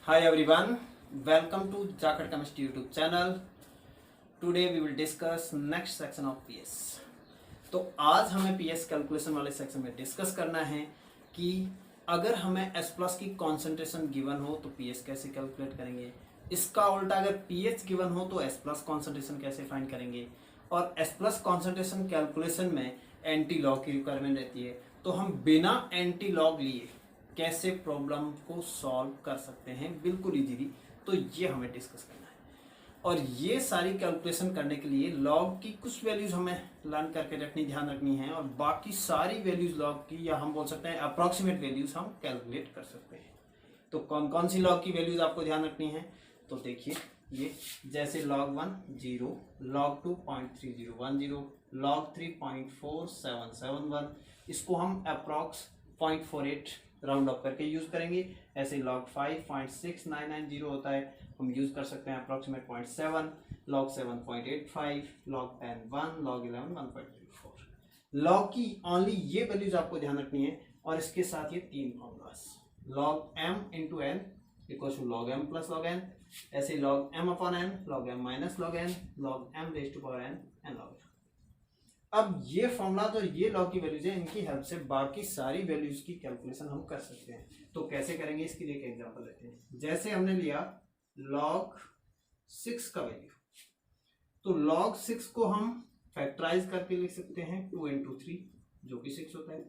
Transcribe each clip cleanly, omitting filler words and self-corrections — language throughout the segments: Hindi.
Hi everyone, welcome to Jakar Chemistry YouTube channel. Today we will discuss next section of PS. तो आज हमें PS कैलकुलेशन वाले सेक्शन में डिस्कस करना है कि अगर हमें S प्लस की कॉन्सेंट्रेशन गिवन हो तो PS कैसे कैलकुलेट करेंगे, इसका उल्टा अगर PH गिवन हो तो S प्लस कॉन्सेंट्रेशन कैसे फाइंड करेंगे, और S प्लस कॉन्सेंट्रेशन कैलकुलेशन में एंटी लॉग की रिक्वायरमेंट रहती है, तो हम बिना एंटी लॉग लिए कैसे प्रॉब्लम को सॉल्व कर सकते हैं बिल्कुल इजीली। तो ये हमें डिस्कस करना है, और ये सारी कैलकुलेशन करने के लिए लॉग की कुछ वैल्यूज हमें लर्न करके रखनी, ध्यान रखनी है, और बाकी सारी वैल्यूज लॉग की, या हम बोल सकते हैं अप्रॉक्सीमेट वैल्यूज हम कैलकुलेट कर सकते हैं। तो कौन कौन सी लॉग की वैल्यूज आपको ध्यान रखनी है, तो देखिए ये जैसे log 1 0, log 2 0.3010, log 3 0.4771, इसको हम अप्रॉक्स 0.48 राउंड अप करके यूज करेंगे। ऐसे log 5 0.6990 होता है, हम यूज कर सकते हैं approximate 0.7, log 7 0.85, log 10 1, log 11 1.34। log की ओनली ये वैल्यूज आपको ध्यान रखनी है, और इसके साथ ये तीन formulas log m into n equal to log m plus log n, ऐसे log m upon n, log m minus log n, log m raise to power n and log n। अब ये फॉर्मूला तो ये लॉग की वैल्यूज है, इनकी हेल्प से बाकी सारी वैल्यूज की कैलकुलेशन हम कर सकते हैं। तो कैसे करेंगे, इसके लिए एक एग्जांपल लेते हैं। जैसे हमने लिया log 6 का वैल्यू, तो log 6 को हम फैक्टराइज करके लिख सकते हैं 2 इंटू 3 जो कि 6 होता है।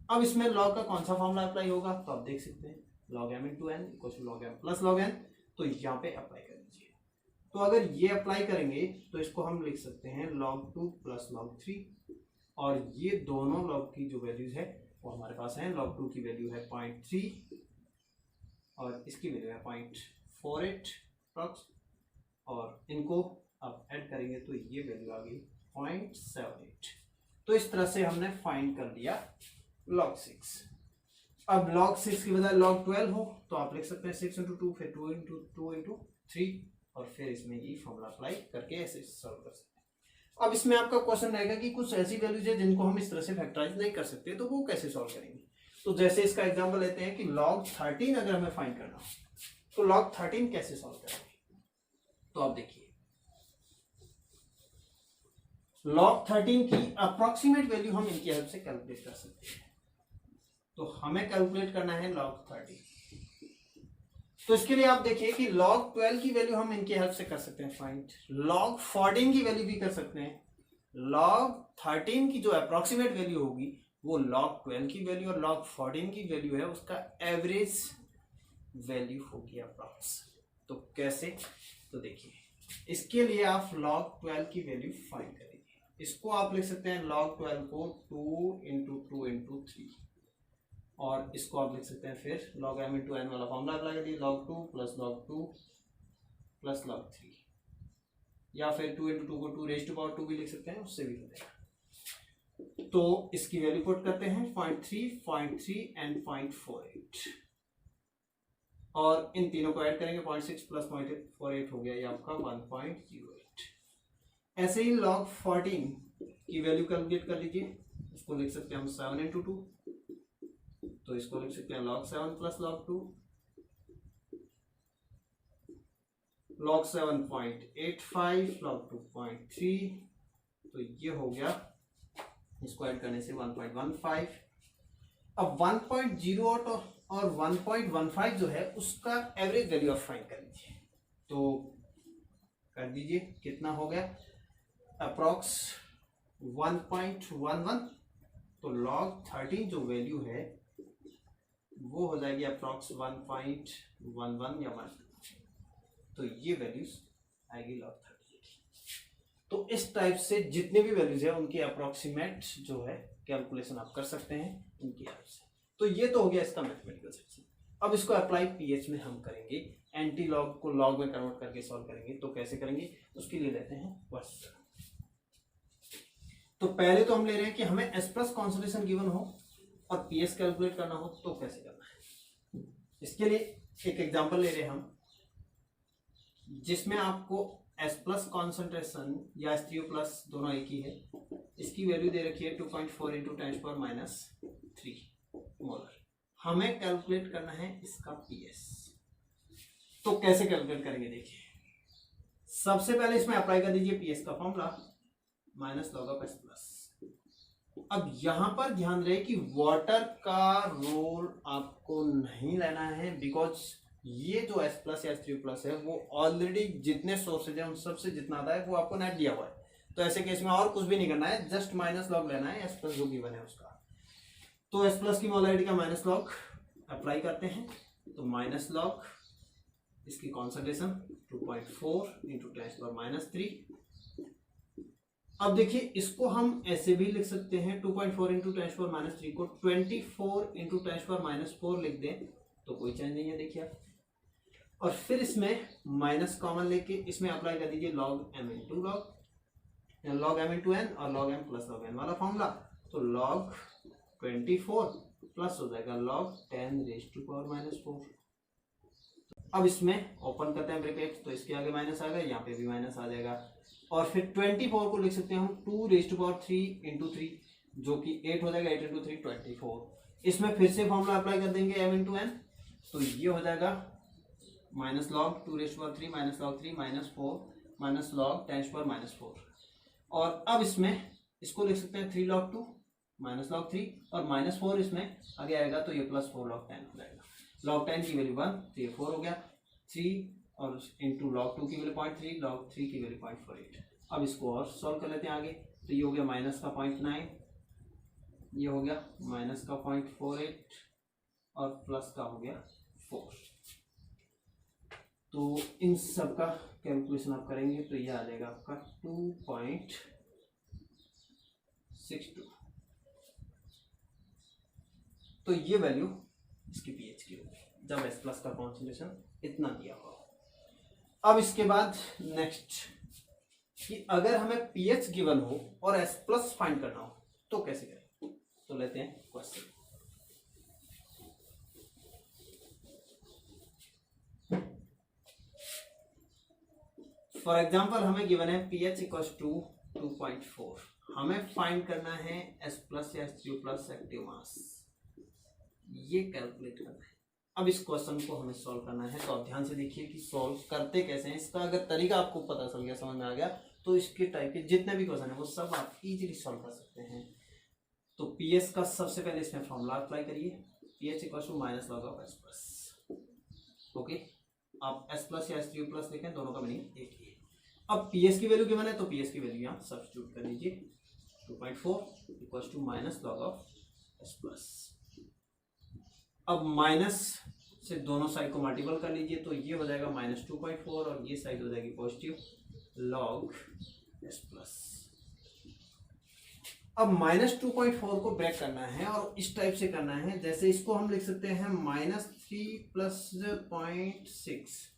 अब इसमें log का कौन सा फॉर्मूला अप्लाई होगा, तो आप देख सकते हैं log m into n equal to log m plus log n, तो यहाँ पे अप्लाई कर दीजिए। तो अगर ये अप्लाई करेंगे तो इसको हम लिख सकते हैं log 2 प्लस log 3, और ये दोनों log की जो वैल्यूज है वो हमारे पास है। log 2 की वैल्यू है 0.3 और इसकी वैल्यू है 0.48 अप्रॉक्स, और इनको आप ऐड करेंगे तो ये वैल्यू आ गई 0.78। तो इस तरह से हमने फाइंड कर लिया log 6। अब log 6 की बजाय log 12 हो तो आप लिख सकते हैं 6 इंटू 2, फिर 2 इंटू 2 इंटू 3, और फिर इसमें ये फॉर्मूला अप्लाई करके ऐसे सॉल्व कर सकते हैं। अब इसमें आपका क्वेश्चन रहेगा कि कुछ ऐसी वैल्यूज है जिनको हम इस तरह से फैक्टराइज नहीं कर सकते, तो वो कैसे सॉल्व करेंगे। तो जैसे इसका एग्जांपल लेते हैं कि log 13 अगर हमें फाइंड करना हो तो log 13 कैसे सॉल्व करेंगे। तो आप देखिए log 13 की अप्रोक्सीमेट वैल्यू हम इनकी हेल्प से कैलकुलेट कर सकते हैं। तो हमें कैलकुलेट करना है log 13, तो इसके लिए आप देखिए कि log 12 की वैल्यू हम इनकी हेल्प से कर सकते हैं फाइंड, log 14 की वैल्यू भी कर सकते हैं। log 13 की जो अप्रोक्सीमेट वैल्यू होगी वो log 12 की वैल्यू, और log 14 की वैल्यू है उसका एवरेज वैल्यू होगी अप्रॉक्स। तो कैसे, तो देखिए इसके लिए आप log 12 की वैल्यू फाइंड करेंगे। इसको आप लिख सकते हैं log 12 को 2 इंटू 2 इंटू 3, और इसको आप लिख सकते हैं फिर log m इंटू एन वाला फॉर्मूला अप्लाई करिए, log 2 plus log 2 plus log 3, या फिर 2 इंटू 2 को 2 रेज टू पावर 2 भी लिख सकते हैं, उससे भी हो जाएगा। तो इसकी वैल्यू पुट करते हैं 0.3, 0.3 एंड 0.48, और इन तीनों को ऐड करेंगे 0.6 प्लस 0.48 हो गया ये आपका 1.08। ऐसे ही log 14 की वैल्यू कैलकुलेट कर लीजिए, इसको लिख सकते हैं हम 7 इंटू 2, तो इसको लिख सकते हैं log 7 plus log 2, log 7.85, log 2.3, तो ये हो गया, इसको ऐड करने से 1.15। अब 1.08 और 1.15 जो है उसका एवरेज वैल्यू आप फाइंड कर लीजिए, तो कर दीजिए कितना हो गया अप्रॉक्स 1.11। तो log 13 जो वैल्यू है वो हो जाएगी अप्रॉक्स 1.11 या 1, तो ये वैल्यूज आएगी log 13 की। तो इस टाइप से जितने भी वैल्यूज है उनकी अप्रोक्सीमेट जो है कैलकुलेशन आप कर सकते हैं इनकी हेल्प से। तो ये तो हो गया इसका मैथमेटिकल सेक्शन। अब इसको अप्लाई पीएच में हम करेंगे, एंटी लॉग को लॉग में कन्वर्ट करके सॉल्व करेंगे। तो कैसे करेंगे, उसके लिए लेते हैं वर्स्ट। तो पहले तो हम ले रहे हैं कि हमें एस प्लस कॉन्सेंट्रेशन गिवन हो और पीएच कैलकुलेट करना हो, तो कैसे करना है। इसके लिए एक एग्जांपल ले रहे हैं हम, जिसमें आपको एस प्लस कॉन्सेंट्रेशन या एस3O प्लस दोनों एक ही है, इसकी वैल्यू दे रखी है 2.4 इंटू 10⁻³ मोलर। हमें कैलकुलेट करना है इसका पीएस। तो कैसे कैलकुलेट करेंगे देखिए, सबसे पहले इसमें अप्लाई कर दीजिए पीएस का formula minus log of S plus. अब यहां पर ध्यान रहे कि वाटर का रोल आपको नहीं लेना है, बिकॉज ये जो एस प्लस या S3 प्लस है वो ऑलरेडी जितने सोर्सेज है उन सबसे जितना आता है वो आपको नेट दिया हुआ है। तो ऐसे केस में और कुछ भी नहीं करना है, जस्ट माइनस लॉग लेना है एस प्लस जो गिवन है उसका। तो एस प्लस की मोलैरिटी का माइनस लॉग अप्लाई करते हैं, तो माइनस लॉग इसकी कॉन्सेंट्रेशन 2.4 इंटू 10⁻³ अब देखिए इसको हम ऐसे भी लिख सकते हैं 2.4 इंटू 10⁻³ को 24 इंटू 10⁻⁴ लिख दें तो कोई चेंज नहीं है देखिए आप। और फिर इसमें माइनस कॉमन लेके इसमें अप्लाई कर दीजिए log m into log m into n और log m plus log n वाला फॉर्मूला। तो लॉग 24 प्लस हो जाएगा लॉग 10⁻⁴। अब इसमें ओपन करते हैं ब्रैकेट, तो इसके आगे माइनस आ गया, यहाँ पे भी माइनस आ जाएगा। और फिर 24 को लिख सकते हैं हम 2⁻³ इंटू 3 जो कि 8 हो जाएगा, 8 इंटू 3 24। इसमें फिर से फॉर्मूला अप्लाई कर देंगे m इंटू n, तो ये हो जाएगा minus log 2⁻³ minus log 3 minus 4 minus log 10⁻⁴। और अब इसमें इसको लिख सकते हैं 3 log 2 माइनस लॉग 3 और माइनस 4 इसमें आगे आएगा तो ये प्लस 4 log 10 हो जाएगा। log 10 की वैल्यू 1 तो ये 4 हो गया, 3 और इंटू log 2 की वैल्यू 0.3 log 3 की वैल्यू 0.48। अब इसको और सॉल्व कर लेते हैं आगे, तो ये हो गया माइनस का 0.9, ये हो गया माइनस का 0.48 और प्लस का हो गया 4। तो इन सब का कैलकुलेशन आप करेंगे तो ये आ जाएगा आपका 2.62। तो ये वैल्यू इसकी पीएच की होगी जब एस प्लस का कॉन्सेंट्रेशन इतना दिया हो। अब इसके बाद नेक्स्ट कि अगर हमें पीएच गिवन हो और एस प्लस फाइंड करना हो तो कैसे करें, तो लेते हैं क्वेश्चन। फॉर एग्जाम्पल हमें गिवन है पीएच इक्वल टू 2.4, हमें फाइंड करना है एस प्लस या S3 प्लस एक्टिव मास, ये कैलकुलेट करना है। अब इस क्वेश्चन को हमें सॉल्व करना है, तो आप ध्यान से देखिए कि सॉल्व करते कैसे हैं। इसका अगर तरीका आपको पता चल गया, समझ में आ गया, तो इसके टाइप के जितने भी क्वेश्चन है वो सब आप इजीली सॉल्व कर सकते हैं। तो पीएस का सबसे पहले इसमें फॉर्मूला अप्लाई करिए, pH equal to minus log of S plus. Okay, आप एस प्लस या S3 प्लस लिखें, दोनों का मीनिंग एक ही है। अब पीएस की वैल्यू गिवन है तो पीएस की वैल्यू यहाँ सब्स्टिट्यूट कर लीजिए, 2.4 equal to minus log of S plus. अब माइनस से दोनों साइड को मल्टीपल कर लीजिए, तो ये हो जाएगा माइनस 2.4 और ये साइड हो जाएगी पॉजिटिव लॉग एस प्लस। अब माइनस 2.4 को ब्रेक करना है और इस टाइप से करना है, जैसे इसको हम लिख सकते हैं -3 प्लस 0.6,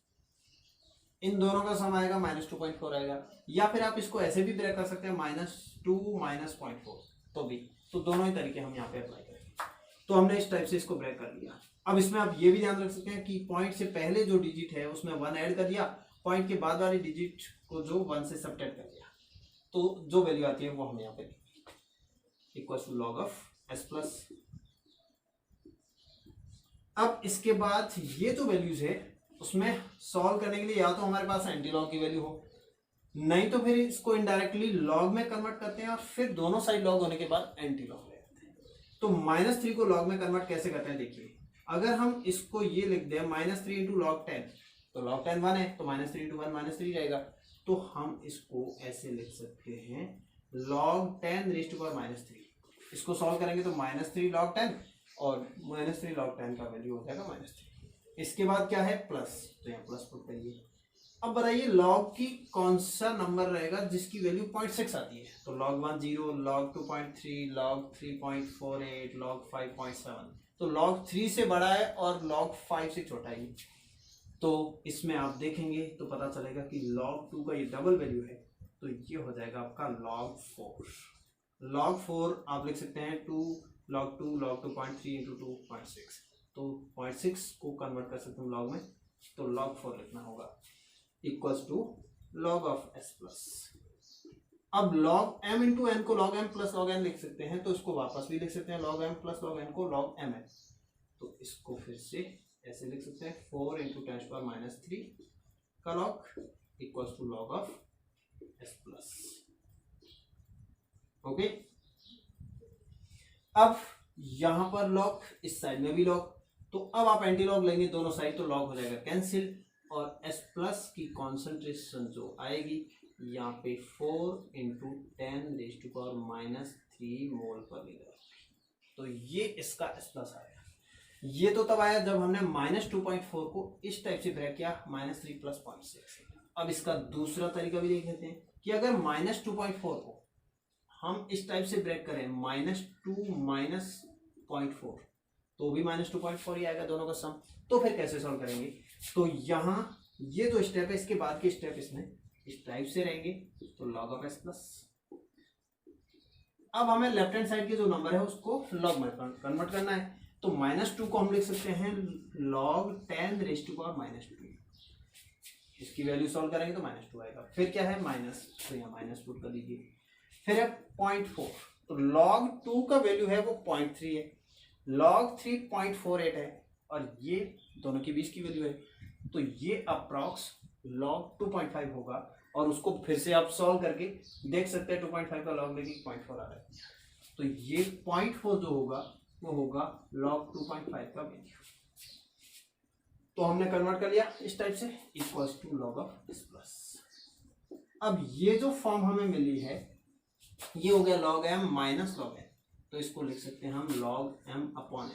इन दोनों का सम आएगा -2.4 आएगा। या फिर आप इसको ऐसे भी ब्रेक कर सकते हैं -2 -0.4, तो भी, तो दोनों ही तरीके हम यहाँ पे अप्लाई करेंगे। तो हमने इस टाइप से इसको ब्रेक कर लिया। अब इसमें आप ये भी ध्यान रख सकते हैं कि पॉइंट से पहले जो डिजिट है उसमें 1 ऐड कर दिया, पॉइंट के बाद वाली डिजिट को जो 1 से सबट्रैक्ट कर दिया, तो जो वैल्यू आती है वो हम यहाँ पे equal to log of S plus. अब इसके बाद ये जो वैल्यूज है उसमें सॉल्व करने के लिए या तो हमारे पास एंटी लॉग की वैल्यू हो, नहीं तो फिर इसको इनडायरेक्टली लॉग में कन्वर्ट करते हैं और फिर दोनों साइड लॉग होने के बाद एंटी लॉग ले आते हैं। तो -3 को लॉग में कन्वर्ट कैसे करते हैं देखिए, अगर हम इसको ये लिख दें -3 इंटू लॉग 10, तो लॉग 10 1 है तो -3 इंटू 1 -3 रहेगा। तो हम इसको ऐसे लिख सकते हैं log 10 रेज़ टू पावर -3। इसको सॉल्व करेंगे तो -3 log 10 और -3 log 10 का वैल्यू हो जाएगा -3। इसके बाद क्या है प्लस, तो यहाँ प्लस पुट करिए। अब बताइए log की कौन सा नंबर रहेगा जिसकी वैल्यू 0.6 आती है, तो log 1 0, log 2.3, log 3.48, log 5.7। तो log 3 से बड़ा है और log 5 से छोटा है, तो इसमें आप देखेंगे तो पता चलेगा कि log 2 का ये डबल वैल्यू है, तो ये हो जाएगा आपका log 4। log 4 आप लिख सकते हैं 2 log 2.3 इंटू 2.6, तो 0.6 को कन्वर्ट कर सकते हैं log में, तो log 4 लिखना होगा equals to log of S plus. अब log m इंटू n को log m plus log n लिख सकते हैं, तो इसको वापस भी लिख सकते हैं log m plus log n को log m n। तो इसको फिर से ऐसे लिख सकते हैं 4 इंटू 10⁻³ का log equals to log of S plus. Okay, अब यहां पर लॉग, इस साइड में भी लॉग, तो अब आप एंटी लॉग लेंगे दोनों साइड तो लॉग हो जाएगा कैंसिल, और S प्लस की कॉन्सेंट्रेशन जो आएगी यहाँ पे 4 इंटू 10⁻³ मोल पर लीटर। तो ये इसका S प्लस आया। ये तो तब आया जब हमने -2.4 को इस टाइप से ब्रेक किया, -3 + 0.6। अब इसका दूसरा तरीका भी देख लेते हैं कि अगर -2.4 को हम इस टाइप से ब्रेक करें -2 - 0.4 तो भी -2.4 ही आएगा दोनों का सम। तो फिर कैसे सॉल्व करेंगे? तो यहाँ ये जो स्टेप है इसके बाद के स्टेप इसमें इस टाइप से रहेंगे, तो log ऑफ S प्लस। अब हमें लेफ्ट हैंड साइड के जो नंबर है उसको लॉग में कन्वर्ट करना है, तो -2 को हम लिख सकते हैं log 10⁻²। इसकी वैल्यू सॉल्व करेंगे तो -2 आएगा। फिर क्या है माइनस, तो यहाँ माइनस पुट कर दीजिए। फिर है 0.4, तो log 2 का वैल्यू है वो 0.3 है, log 3 0.48 है, और ये दोनों के बीच की वैल्यू है, तो ये अप्रॉक्स log 2.5 होगा। और उसको फिर से आप सॉल्व करके देख सकते हैं 2.5 का log लेके 0.4 आ रहा है, तो ये 0.4 जो होगा वो होगा log 2.5 का वैल्यू। तो हमने कन्वर्ट कर लिया इस टाइप से, equals to log of S plus. अब ये जो फॉर्म हमें मिली है ये हो गया log m minus log n, तो इसको लिख सकते हैं हम log m upon n,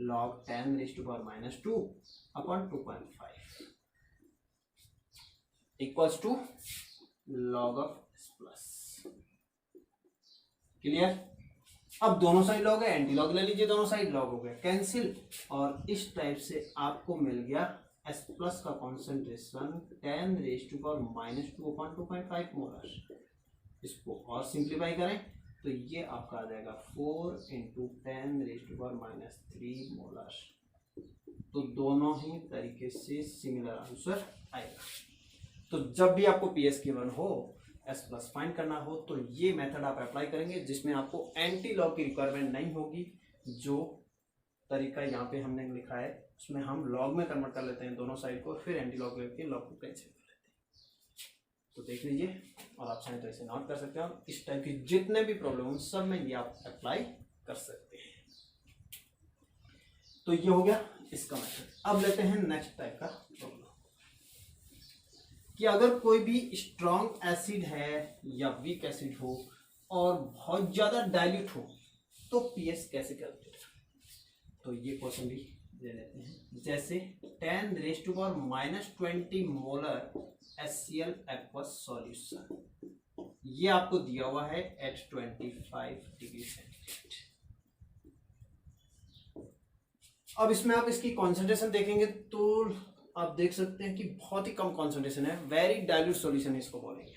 log 10⁻² upon 2.5 equals to log of S plus. Clear? अब दोनों साइड लॉग है, एंटी लॉग ले लीजिए, दोनों साइड लॉग हो गया कैंसिल, और इस टाइप से आपको मिल गया S प्लस का कॉन्सेंट्रेशन 10⁻² अपॉन 2.5 मोलर। इसको और सिंप्लीफाई करें तो ये आपका आ जाएगा 4 इंटू 10⁻³ मोलर। तो दोनों ही तरीके से सिमिलर आंसर आएगा। तो जब भी आपको PS गिवन हो, S प्लस फाइंड करना हो, तो ये मेथड आप अप्लाई करेंगे जिसमें आपको एंटी लॉग की रिक्वायरमेंट नहीं होगी। जो तरीका यहाँ पे हमने लिखा है उसमें हम लॉग में कन्वर्ट कर लेते हैं दोनों साइड को, फिर एंटी लॉग लेके लॉग को कैंसिल कर लेते हैं। तो देख लीजिए, और आप चाहें तो इसे नोट कर सकते हैं। इस टाइप की जितने भी प्रॉब्लम सब में ये आप अप्लाई कर सकते हैं। तो ये हो गया इसका मेथड। अब लेते हैं नेक्स्ट टाइप का प्रॉब्लम कि अगर कोई भी स्ट्रॉन्ग एसिड है या वीक एसिड हो और बहुत ज्यादा डाइल्यूट हो तो PS कैसे कैलकुलेट। तो ये क्वेश्चन भी दे लेते हैं, जैसे 10⁻⁻20 मोलर HCl एक्वस सॉल्यूशन, ये आपको दिया हुआ है एट 25 डिग्री सेंटीग्रेड। अब इसमें आप इसकी कॉन्सेंट्रेशन देखेंगे तो आप देख सकते हैं कि बहुत ही कम कॉन्सेंट्रेशन है, वेरी डाइल्यूट सॉल्यूशन इसको बोलेंगे।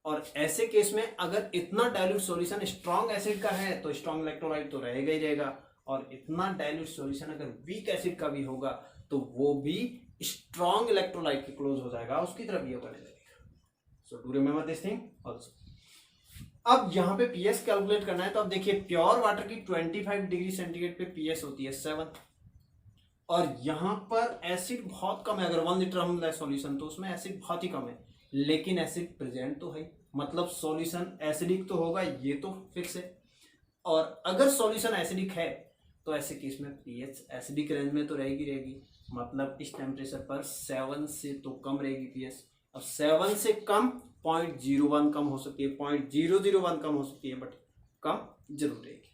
और ऐसे केस में अगर इतना डाइल्यूट सॉल्यूशन स्ट्रॉन्ग एसिड का है तो स्ट्रॉन्ग इलेक्ट्रोलाइट तो रहेगा ही रहेगा, और इतना डाइल्यूट सॉल्यूशन अगर वीक एसिड का भी होगा तो वो भी स्ट्रॉन्ग इलेक्ट्रोलाइट के क्लोज हो जाएगा, उसकी तरफ ये करने लगेगा। So do remember this thing also. अब यहाँ पे PS कैलकुलेट करना है, तो अब देखिए प्योर वाटर की 25 डिग्री सेंटीग्रेड पे PS होती है 7, और यहाँ पर एसिड बहुत कम है। अगर 1 लीटर हम लें सॉल्यूशन तो उसमें एसिड बहुत ही कम है, लेकिन एसिड प्रेजेंट तो है, मतलब सॉल्यूशन एसिडिक तो होगा, ये तो फिक्स है। और अगर सॉल्यूशन एसिडिक है तो ऐसे केस में pH एसिडिक रेंज में तो रहेगी, मतलब इस टेम्परेचर पर 7 से तो कम रहेगी pH। अब 7 से कम 0.01 कम हो सकती है, 0.001 कम हो सकती है, बट कम जरूर रहेगी।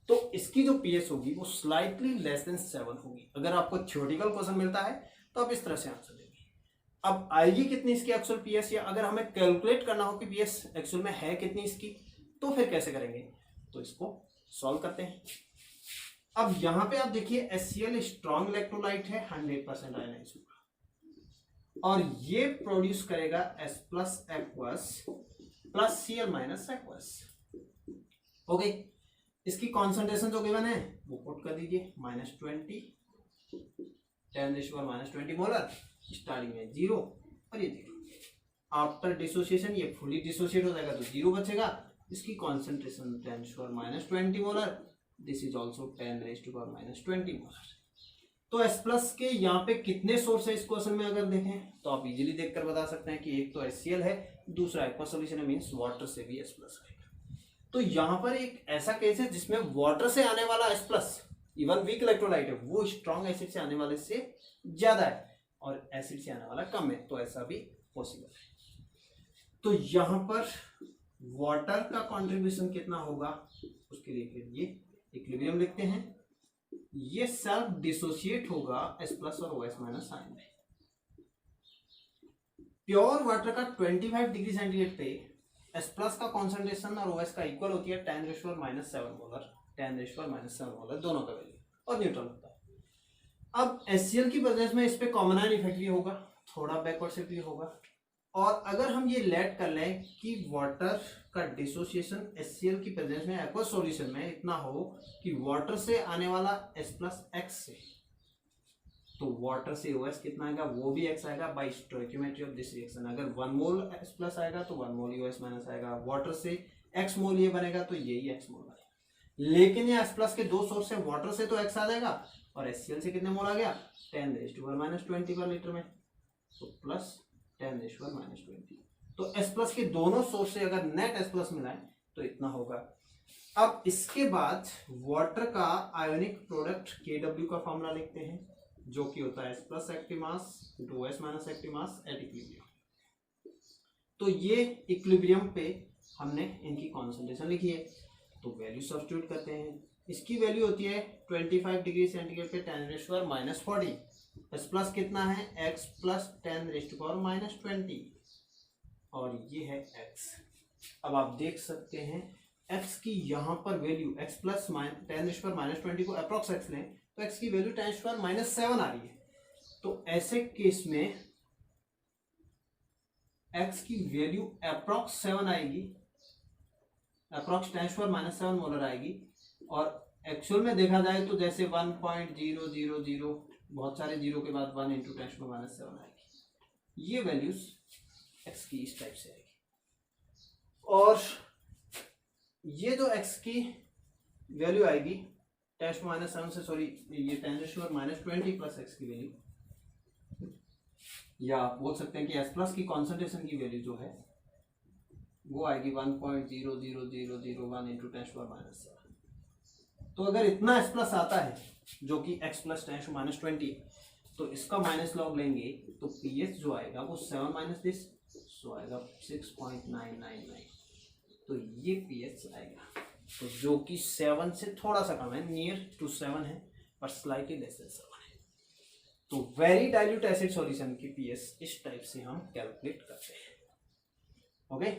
तो इसकी जो pH होगी वो स्लाइटली लेस देन 7 होगी। अगर आपको थ्योरेटिकल क्वेश्चन मिलता है तो आप इस तरह से आंसर देंगे। अब आएगी कितनी इसकी एक्चुअल pH, या अगर हमें कैलकुलेट करना हो कि pH एक्चुअल में है कितनी इसकी, तो फिर कैसे करेंगे? तो इसको सॉल्व करते हैं। अब यहाँ पे आप देखिए HCl स्ट्रॉन्ग इलेक्ट्रोलाइट है, 100% आयनाइज होगा, और ये प्रोड्यूस करेगा S plus aqueous plus Cl minus aqueous. Okay, इसकी कॉन्सेंट्रेशन जो गिवन है वो पुट कर दीजिए, -20 10⁻⁻20 मोलर, स्टार्टिंग में 0 और ये 0। आफ्टर डिसोसिएशन ये फुली डिसोसिएट हो जाएगा तो 0 बचेगा। इसकी concentration 10⁻⁻20 molar, this is also 10⁻⁻20 molar. तो H प्लस के यहाँ पे कितने सोर्स है इस क्वेश्चन में अगर देखें तो आप इजीली देखकर बता सकते हैं कि एक तो HCl है, दूसरा एक्वा सॉल्यूशन है, मींस वाटर से भी H प्लस आएगा। तो यहाँ पर एक ऐसा केस है जिसमें वाटर से आने वाला H plus even weak electrolyte है वो स्ट्रॉन्ग एसिड से आने वाले से ज्यादा है और एसिड से आने वाला कम है, तो ऐसा भी पॉसिबल है। तो यहाँ पर वाटर का कंट्रीब्यूशन कितना होगा उसके लिए फिर ये इक्विलिब्रियम लिखते हैं। ये सेल्फ डिसोसिएट होगा H प्लस और OH माइनस आयन में। प्योर वाटर का 25 डिग्री सेंटीग्रेड पे H प्लस का कॉन्सेंट्रेशन और OH का इक्वल होती है 10⁻⁻⁷ मोलर, 10⁻⁻⁷ मोलर दोनों का वैल्यू और न्यूट्रल होता है। अब HCl की प्रेजेंस में इस पे कॉमन आयन इफेक्ट भी होगा, थोड़ा बैकवर्ड शिफ्ट भी होगा। और अगर हम ये लेट कर लें कि वाटर का डिसोसिएशन HCl की प्रेजेंस में एक्वस सॉल्यूशन में इतना हो कि वाटर से आने वाला H प्लस एक्स से, तो वाटर से OH कितना आएगा वो भी x आएगा by stoichiometry of this reaction. अगर 1 मोल H प्लस आएगा तो 1 मोल OH माइनस आएगा, वाटर से x मोल ये बनेगा तो यही x मोल आएगा। लेकिन ये H प्लस के दो सोर्स है, वाटर से तो x आ जाएगा और HCl से कितने मोल आ गया 10⁻⁻20 पर लीटर में, तो प्लस 10⁻⁻20। तो H प्लस के दोनों सोर्स से अगर नेट H प्लस मिलाएं तो इतना होगा। अब इसके बाद वाटर का आयोनिक प्रोडक्ट Kw का फॉर्मूला लिखते हैं जो कि होता है H plus active mass into OH minus active mass at equilibrium. तो ये इक्विलिब्रियम पे हमने इनकी कॉन्सेंट्रेशन लिखी है, तो वैल्यू सब्स्टिट्यूट करते हैं। इसकी वैल्यू होती है 25 डिग्री सेंटीग्रेड पे 10⁻⁻40। H प्लस कितना है x प्लस 10⁻⁻20 और ये है x। अब आप देख सकते हैं x की यहाँ पर वैल्यू x प्लस 10⁻⁻20 को अप्रॉक्स x लें तो x की वैल्यू 10⁻⁻7 आ रही है। तो ऐसे केस में x की वैल्यू अप्रॉक्स 7 आएगी, अप्रॉक्स 10⁻⁻7 मोलर आएगी। और एक्चुअल में देखा जाए तो जैसे 1.000 बहुत सारे जीरो के बाद 1 इंटू 10⁻⁻7 आएगी। ये वैल्यूज x की इस टाइप से आएगी और ये जो x की वैल्यू आएगी 10⁻⁻7 से, सॉरी ये 10⁻⁻20 प्लस x की वैल्यू, या आप बोल सकते हैं कि H प्लस की कॉन्सेंट्रेशन की वैल्यू जो है वो आएगी 1.00001 इंटू 10⁻⁻7। तो अगर इतना H प्लस आता है जो कि x प्लस 10⁻⁻20, तो इसका माइनस लॉग लेंगे तो pH जो आएगा वो 7 माइनस दिस, सो आएगा 6.999। तो ये pH आएगा, तो जो कि 7 से थोड़ा सा कम है, नियर टू 7 है पर स्लाइटली लेस देन 7 है। तो वेरी डाइल्यूट एसिड सॉल्यूशन की pH इस टाइप से हम कैलकुलेट करते हैं। ओके।